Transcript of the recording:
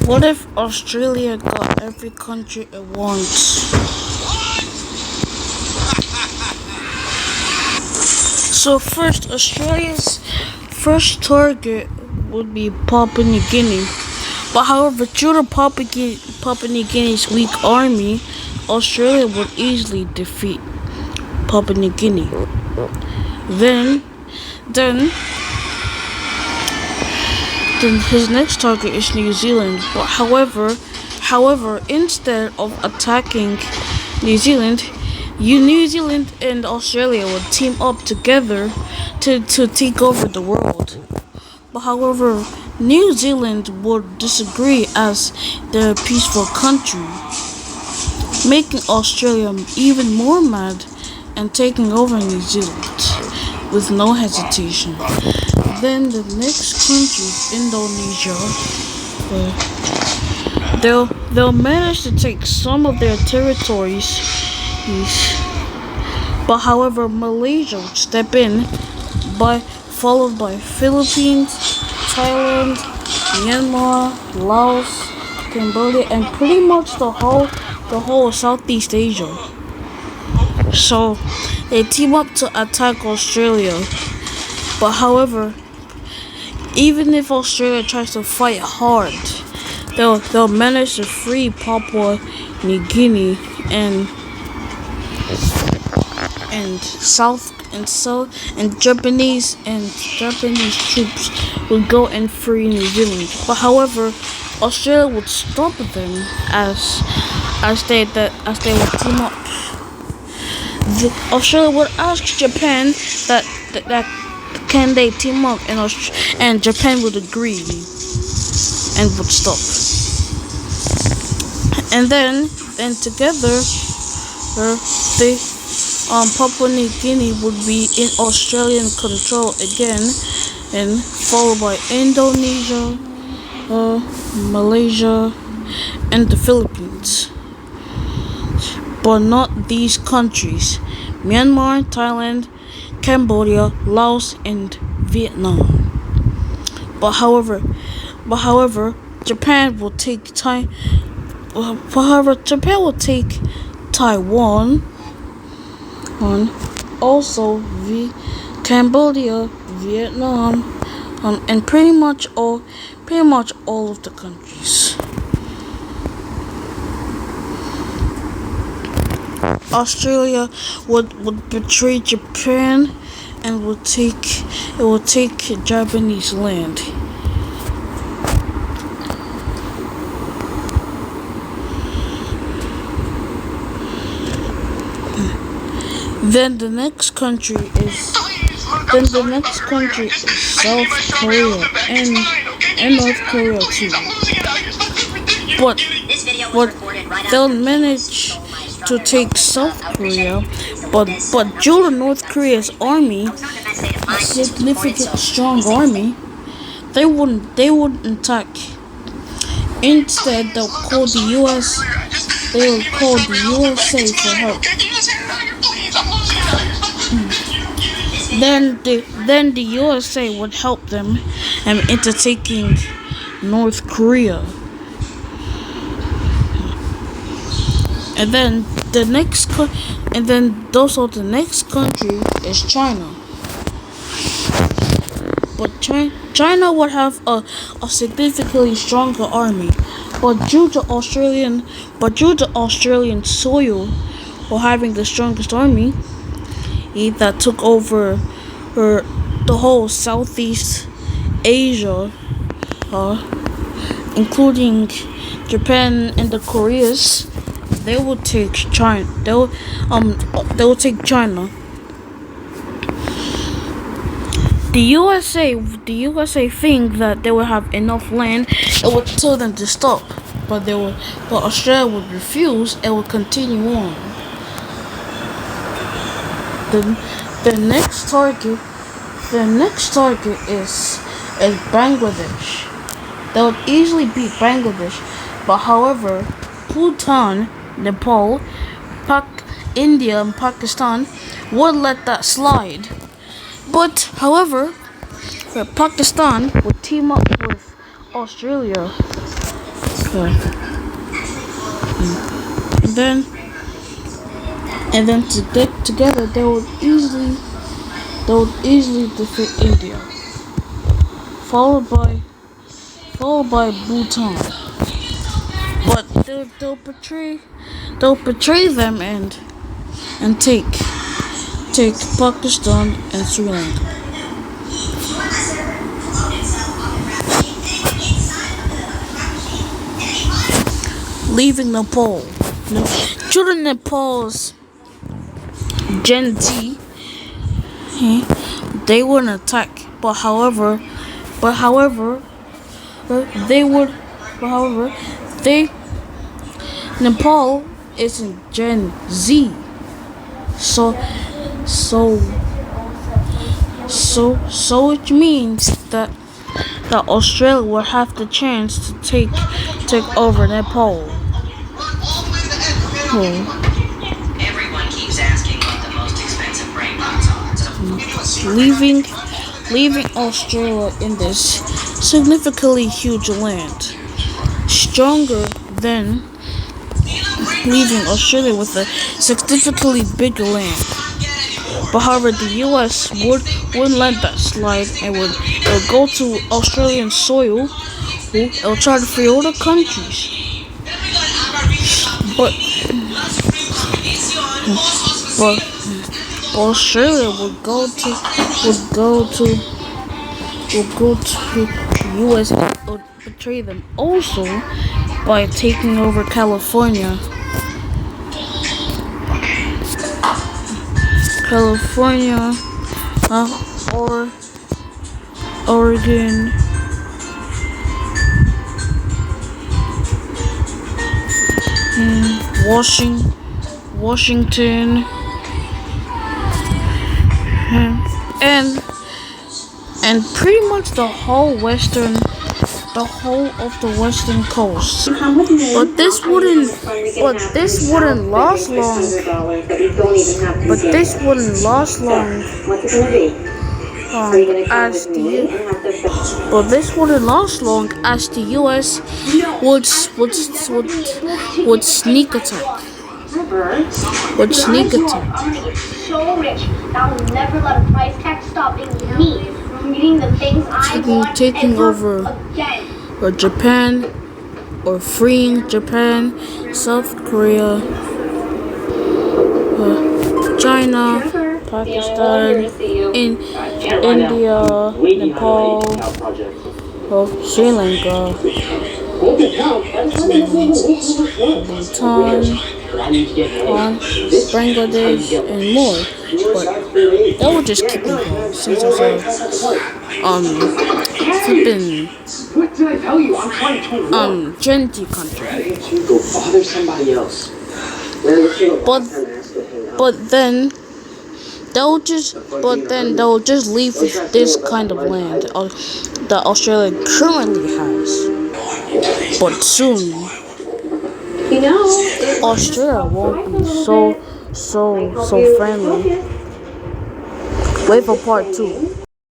What if Australia got every country it wants? So first, Australia's first target would be Papua New Guinea. But however, due to Papua New Guinea's weak army, Australia would easily defeat Papua New Guinea. Then, then, then his next target is New Zealand. But however, instead of attacking New Zealand, New Zealand and Australia would team up together to take over the world. But however, New Zealand would disagree as they're a peaceful country, making Australia even more mad and taking over New Zealand with no hesitation. Then the next country is Indonesia. They'll manage to take some of their territories. But however, Malaysia would step in, followed by Philippines, Thailand, Myanmar, Laos, Cambodia, and pretty much the whole of Southeast Asia. So they team up to attack Australia. But however, even if Australia tries to fight hard, they'll manage to free Papua New Guinea and Japanese troops would go and free New Zealand. But however, Australia would stop them as they would team up. Australia would ask Japan that can they team up, and Japan would agree and would stop. And then together, Papua New Guinea would be in Australian control again, and followed by Indonesia, Malaysia, and the Philippines. But not these countries: Myanmar, Thailand, Cambodia, Laos, and Vietnam. But however, Japan will take Taiwan, also Cambodia, Vietnam, and pretty much all of the countries. Australia would betray Japan and would take Japanese land. Then the next country is South Korea and North Korea too. But they'll manage to take South Korea, but due to North Korea's army, a significant strong army, they wouldn't attack. Instead, they'll call the USA for help. Then the USA would help them into taking North Korea. And then the next country is China. But China would have a significantly stronger army. But due to Australian soil or having the strongest army, that took over the whole Southeast Asia, including Japan and the Koreas, they would take China. They will take China. The USA think that they will have enough land. It would tell them to stop, but Australia would refuse and would continue on. The next target is Bangladesh. They would easily beat Bangladesh, but however, Bhutan, Nepal, India, and Pakistan would let that slide. But however, Pakistan would team up with Australia and then together they would easily defeat India, followed by Bhutan. But they'll betray them and take Pakistan and Sri Lanka, leaving Nepal. Children Nepal's Gen Z, they wouldn't attack, but however, they would, but however, they Nepal isn't Gen Z, so it means that Australia will have the chance to take over Nepal. Everyone keeps asking what the most expensive brain bots are. So Leaving Australia in this significantly huge land, stronger than leaving Australia with a significantly bigger land. But however, the U.S. wouldn't let that slide and would go to Australian soil. It will try to free all the countries. But Australia would go to the U.S. and would betray them also by taking over California, or Oregon, Washington, and pretty much the whole of the western coast. But this wouldn't last long. As the U.S. would sneak attack. So rich that will never let a price tag stopping me from getting the things I want taking over again. Japan, or freeing Japan, South Korea, China, Pakistan, India, Nepal, Sri Lanka, Bhutan, Bangladesh, and more. But that would just keep me going since it's a trendy country. But then they'll just leave this kind of land that Australia currently has. But soon, Australia won't be so friendly. Wait for part 2.